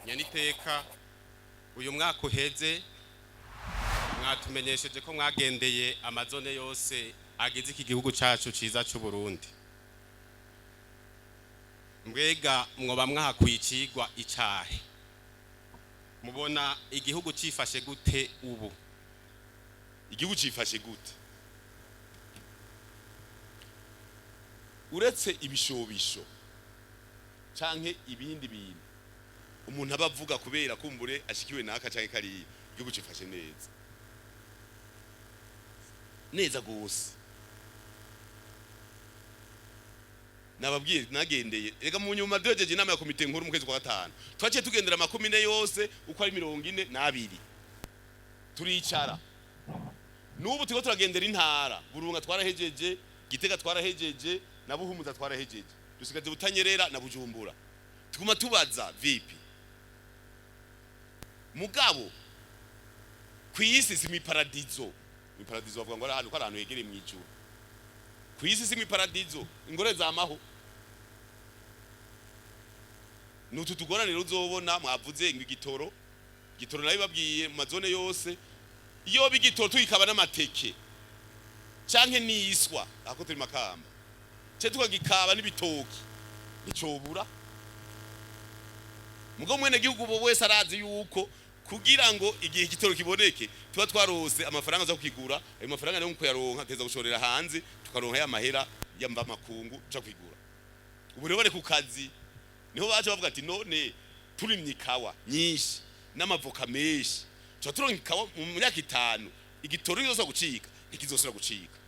nyaniteka uyu mwaka uheze mwatumenyesheje ko mwagendeye amazone yose agize iki gihugu cacu ciza c'u Burundi. Mbwega mwoba mwahakwicigwa icahe? Mubona igihugu cifashe gute ubu? Igihugu cifashe gute? Uretse ibishobisho canke ibindi bintu umuntu abavuga kubera kumbure ashikiwe naka canke kari, igihugu cifashe neza gose. Nababwiye nagendeye rega mu nyuma dojeje inama ya komite nkuru mu kwezi kwa 5 twaciye tugendera makomine yose uko ari 42 turicara. Nubu tiko turagendera intara, Burunga twarahejeje, Gitega twarahejeje, na Buhumuza twarahejeje, dusigaje Butanyerera na Bujumbura. Tuguma tubaza vipi mugabo kwisi si miparadizo. Miparadizo bavuga ngo ari ahantu yegereye mu ijuru. Kwisi si miparadizo, ingore zamaho. Nutu tugoranira uzobona mwavuze ngo igitoro nayo babwiye mu mazone yose iyo bigitoro tuyikaba n'amateke canke niswa ako turi Makamba cyo tukagikaba n'ibitoki nticobura. Mugo mwene gihugu bo wese arazi yuko kugira ngo igihe igitoro kiboneke tuba twarose amafaranga zo kugura, ayo mafaranga nayo kuyaronka teza gushorera hanze tukaronka ya mahera yamba makungu cyo kwigura. Ubu rero bari ku kazi niho baje bavuga ati none turi myikawa nyinshi n'amavoka menshi turonka ikawa mu myaka 5 igitoro yose gucika ikizosura gucika.